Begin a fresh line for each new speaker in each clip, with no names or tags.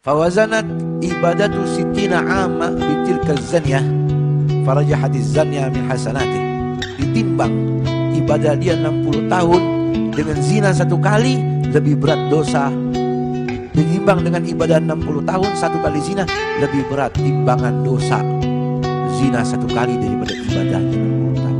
Fawazanat ibadatu sittina amma bitilka zanyah farajahatiz zanyah min hasanatih. Ditimbang ibadah dia 60 tahun dengan zina 1 kali lebih berat dosa. Ditimbang dengan ibadah 60 tahun 1 kali zina lebih berat timbangan dosa zina 1 kali daripada ibadahnya 60 tahun.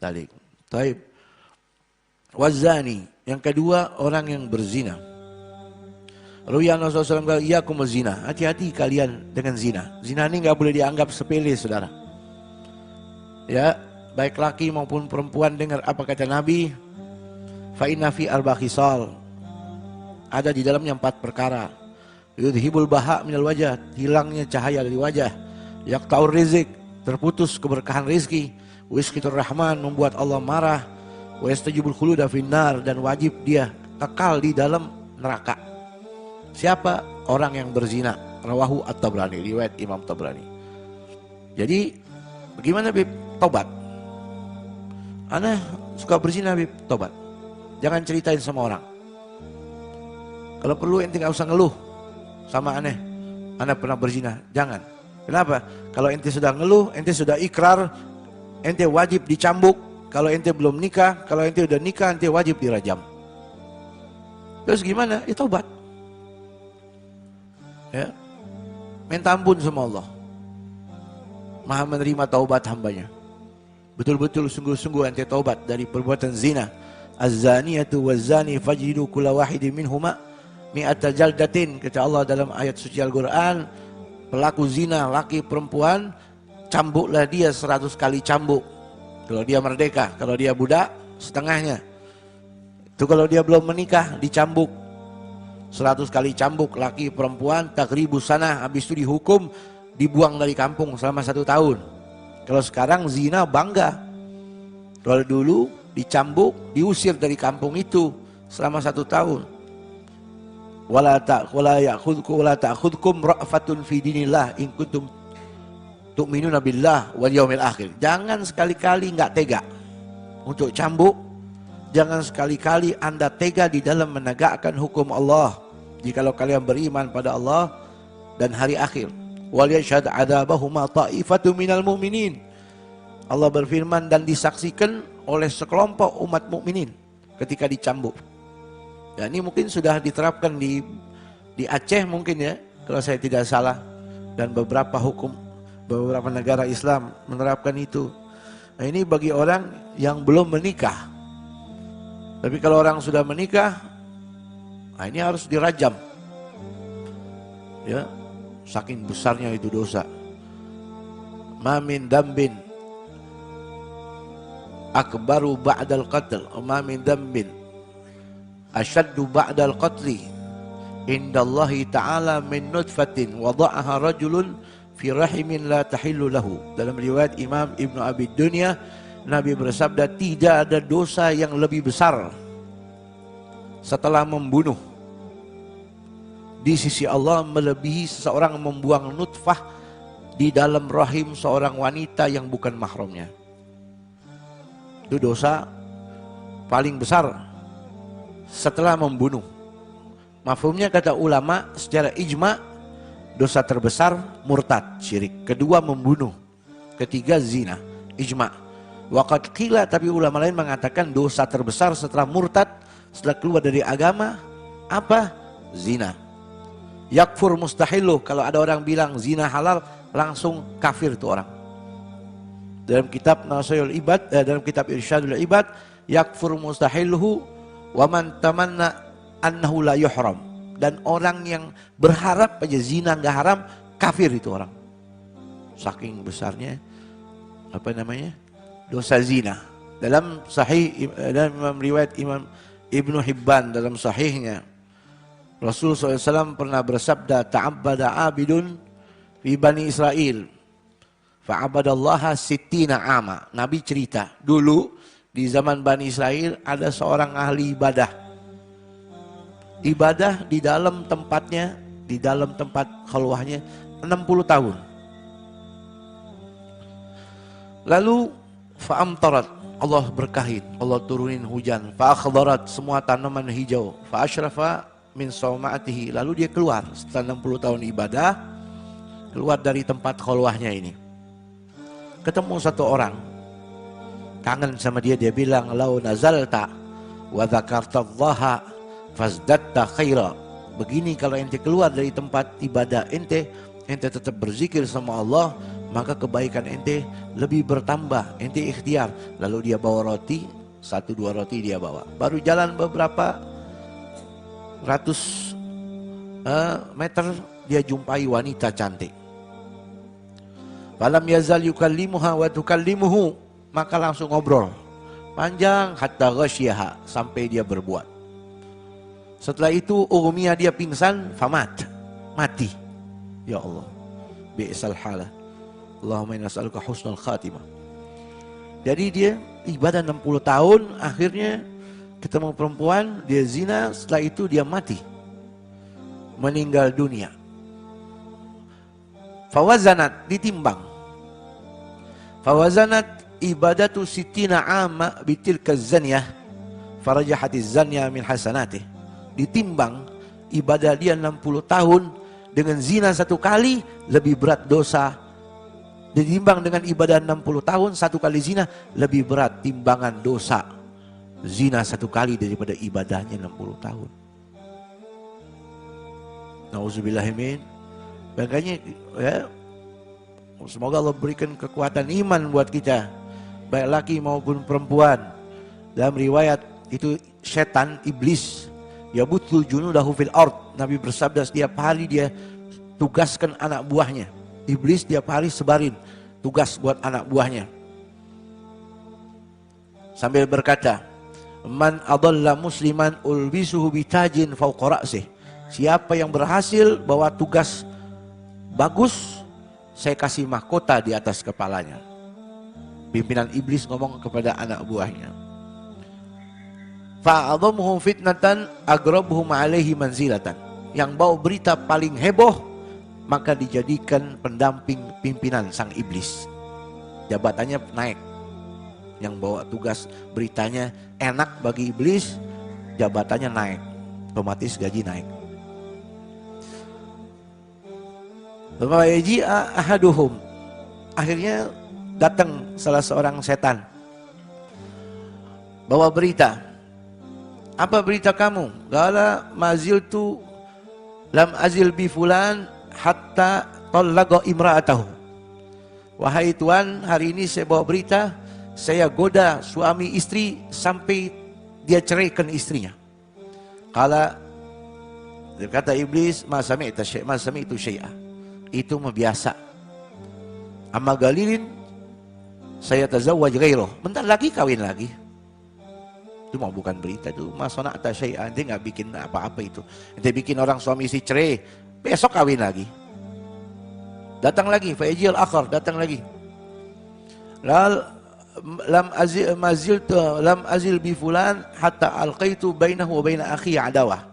Talik. Taib. Wazani. Yang kedua, orang yang berzina. Rasulullah SAW iyakum zina. Hati-hati kalian dengan zina. Zina ini nggak boleh dianggap sepele, saudara. Ya, baik laki maupun perempuan, dengar apa kata Nabi. Fa inna fi arba khisal. Ada di dalamnya 4 perkara. Yudhibul baha minal wajah, hilangnya cahaya dari wajah. Yaqta'ur rizq, terputus keberkahan rizki. Wiskitur rahman, membuat Allah marah. Wa yastajibul khuluda finnar, dan wajib dia kekal di dalam neraka. Siapa? Orang yang berzina. Rawahu At-Tabrani, riwayat Imam Tabrani. Jadi bagaimana Bib? Tobat. Ana suka berzina Bib, tobat. Jangan ceritain sama orang. Kalau perlu ente gak usah ngeluh sama aneh. Ana pernah berzina, jangan. Kenapa? Kalau ente sudah ngeluh, ente sudah ikrar, ente wajib dicambuk. Kalau ente belum nikah, kalau ente udah nikah, ente wajib dirajam. Terus gimana? Ya taubat. Ya, minta ampun sama Allah. Maha menerima taubat hambanya. Betul-betul sungguh-sungguh ente taubat dari perbuatan zina. Az-zaniyatu waz-zani fajlidu kulla wahidin minhuma mi'ata jaldatin, kata Allah dalam ayat suci Al-Quran. Pelaku zina, laki perempuan, cambuklah dia 100 kali cambuk. Kalau dia merdeka, kalau dia budak, setengahnya. Itu kalau dia belum menikah, dicambuk 100 kali cambuk, laki perempuan, takribu sana, habis itu dihukum, dibuang dari kampung selama 1 tahun. Kalau sekarang zina bangga. Kalau dulu dicambuk, diusir dari kampung itu selama 1 tahun. Wala ta'khudhukum ra'fatun fi dinillah in kuntum tu'minuna billah wal yaumil akhir. Jangan sekali-kali enggak tega untuk cambuk. Jangan sekali-kali Anda tega di dalam menegakkan hukum Allah. Jikalau kalian beriman pada Allah dan hari akhir. Wal yashhad 'adzabahuma ta'ifatu minal mu'minin. Allah berfirman, dan disaksikan oleh sekelompok umat mukminin ketika dicambuk. Ya, ini mungkin sudah diterapkan di Aceh mungkin ya, kalau saya tidak salah, dan beberapa negara Islam menerapkan itu. Nah, ini bagi orang yang belum menikah. Tapi kalau orang sudah menikah, nah ini harus dirajam. Ya, saking besarnya itu dosa. Ma min dambin akbaru ba'dal qatl, ma min dambin asyaddu ba'dal qatli indallahi ta'ala min nutfatin wada'aha rajulun fi rahimin la tahillu lahu. Dalam riwayat Imam Ibnu Abi Dunya, Nabi bersabda, tidak ada dosa yang lebih besar setelah membunuh di sisi Allah melebihi seseorang membuang nutfah di dalam rahim seorang wanita yang bukan mahramnya. Itu dosa paling besar setelah membunuh. Mafhumnya kata ulama secara ijma, dosa terbesar murtad, syirik. Kedua membunuh. Ketiga zina, ijma. Waqad qila, tapi ulama lain mengatakan dosa terbesar setelah murtad, setelah keluar dari agama, apa? Zina. Yakfur mustahiluh, kalau ada orang bilang zina halal, langsung kafir itu orang. Dalam kitab Nasayul Ibad, dalam kitab Irsyadul Ibad, yakfur mustahiluhu wa man tamanna annahu la yuhram. Dan orang yang berharap aja zina nggak haram, kafir itu orang. Saking besarnya apa namanya? Dosa zina. Dalam sahih, dalam riwayat Imam Ibnu Hibban dalam sahihnya, Rasulullah SAW pernah bersabda, ta'abbada abidun fi Bani Israel fa'abadallaha sittina ama. Nabi cerita, dulu di zaman Bani Israel ada seorang ahli ibadah. Ibadah di dalam tempatnya di dalam tempat khalwahnya 60 tahun. Lalu fa'amtarat, Allah berkahin, Allah turunin hujan, fa'akhdarat, semua tanaman hijau, fa'asyrafa min sawma'atihi, lalu dia keluar setelah 60 tahun ibadah, keluar dari tempat khalwahnya ini. Ketemu satu orang, kangen sama dia, dia bilang, lau nazalta wa dzakartallaha fazdatta khaira. Begini kalau ente keluar dari tempat ibadah ente tetap berzikir sama Allah, maka kebaikan ente lebih bertambah. Ente ikhtiar. Lalu dia bawa roti, 1-2 roti dia bawa. Baru jalan beberapa ratus meter, dia jumpai wanita cantik. Falam yazal yukallimuha wa tukallimuhu, maka langsung ngobrol panjang, hatta ghasyiha, sampai dia berbuat. Setelah itu ughmiya, dia pingsan, famat, mati. Ya Allah, bi'sal halah. Allahumma inna nas'aluka husnul khatimah. Jadi dia ibadah 60 tahun, akhirnya ketemu perempuan, dia zina, setelah itu dia mati, meninggal dunia. Fawazanat, ditimbang. Fawazanat ibadatu sitina amma bitilka zanyah farajahatiz zanya min hasanatih. Ditimbang ibadah dia 60 tahun dengan zina 1 kali, lebih berat dosa. Ditimbang dengan ibadah 60 tahun 1 kali zina, lebih berat timbangan dosa zina 1 kali daripada ibadahnya 60 tahun. Nauzubillahimin. Makanya ya, semoga Allah berikan kekuatan iman buat kita, baik laki maupun perempuan. Dalam riwayat itu setan, iblis, yabutul junudahu fil ard. Nabi bersabda setiap hari dia tugaskan anak buahnya. Iblis setiap hari sebarin tugas buat anak buahnya. Sambil berkata, man adalla musliman ulbisuhu bitajin fawqa ra'sih. Siapa yang berhasil bawa tugas bagus, saya kasih mahkota di atas kepalanya. Pimpinan iblis ngomong kepada anak buahnya. Fa'adhamuhum fitnatan agrabuhum alaihi manzilatan. Yang bawa berita paling heboh, maka dijadikan pendamping pimpinan sang iblis. Jabatannya naik. Yang bawa tugas beritanya enak bagi iblis, jabatannya naik. Otomatis gaji naik. Ahaduhum, akhirnya datang salah seorang setan, bawa berita. Apa berita kamu? Qala maziltu lam azil bi fulan hatta talaqa imra'atahu. Wahai Tuhan, hari ini saya bawa berita, saya goda suami istri sampai dia ceraikan istrinya. Qala, kata iblis, ma sami'tu syai'a. Itu mah biasa. Amma galilin saya tazawwaj ghairuh. Bentar lagi kawin lagi. Itu mah bukan berita itu. Ma sana'ta syai'an, dia enggak bikin apa-apa itu. Dia bikin orang suami istri cerai, besok kawin lagi. Datang lagi, fa'ijil akhar, datang lagi. Lam azil bi fulan hatta alqaitu bainahu wa baina akhi adawah.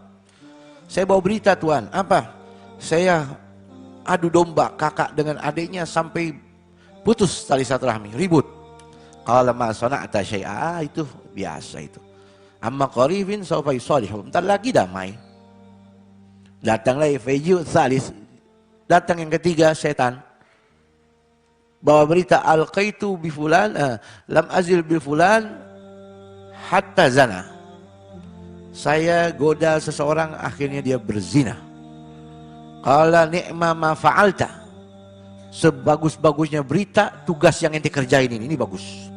Saya bawa berita Tuhan, apa? Saya adu domba kakak dengan adiknya sampai putus tali silaturahmi, ribut. Qala ma sana'ta syai'a, itu biasa itu. Amma qaribin sawfa yusalihum, entar lagi damai. Datang lagi fa'ijil tsalis, datang yang ketiga setan. Bawa berita alqaitu bi fulan lam azil bil fulan hatta zana. Saya goda seseorang, akhirnya dia berzina. Qala ni'ma ma fa'alta. Sebagus-bagusnya berita, tugas yang ente kerjain ini bagus.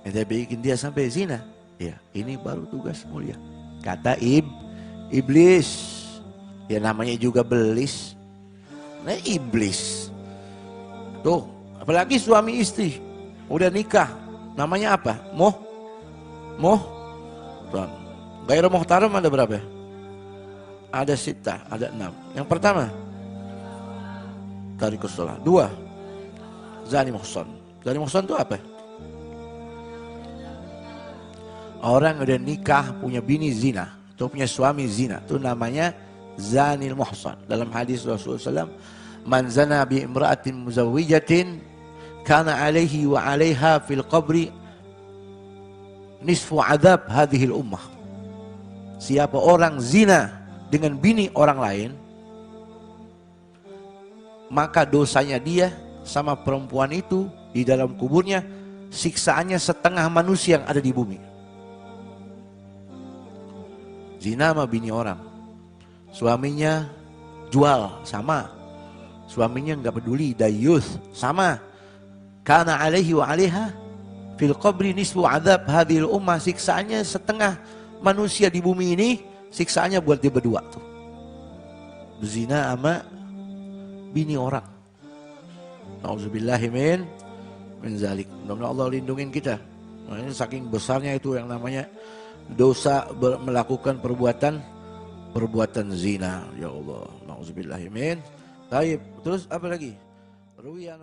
Ente bikin dia sampai zina. Ya, ini baru tugas mulia. Kata iblis. Ya namanya juga belis. Nah iblis. Tuh, apalagi suami istri udah nikah, namanya apa? Moh. Ghairu muhtaram ada berapa? Ada 6, ada 6. Yang pertama, tarikus shalah. 2, zani muhsan. Zani muhsan itu apa? Orang udah nikah, punya bini zina, atau punya suami zina, itu namanya zanil muhsan. Dalam hadis Rasulullah SAW, man zana bi imra'atin muzawwijatin kana alaihi wa alaiha fil qabri nisfu adab hadhil ummah. Siapa orang zina dengan bini orang lain, maka dosanya dia sama perempuan itu di dalam kuburnya siksaannya setengah manusia yang ada di bumi. Zina sama bini orang, suaminya jual, sama. Suaminya nggak peduli, dayuth, sama. Kana alaihi wa alaiha fil qabri nisfu adab hadhil ummah, siksaannya setengah manusia di bumi ini, siksaannya buat dia berdua tuh. Zina sama bini orang. Nauzubillahi min zalik. Mudah-mudahan Allah lindungin kita. Nah, ini saking besarnya itu yang namanya dosa melakukan perbuatan zina. Ya Allah. Nauzubillahi min. Baik, terus apa lagi? Ruwiya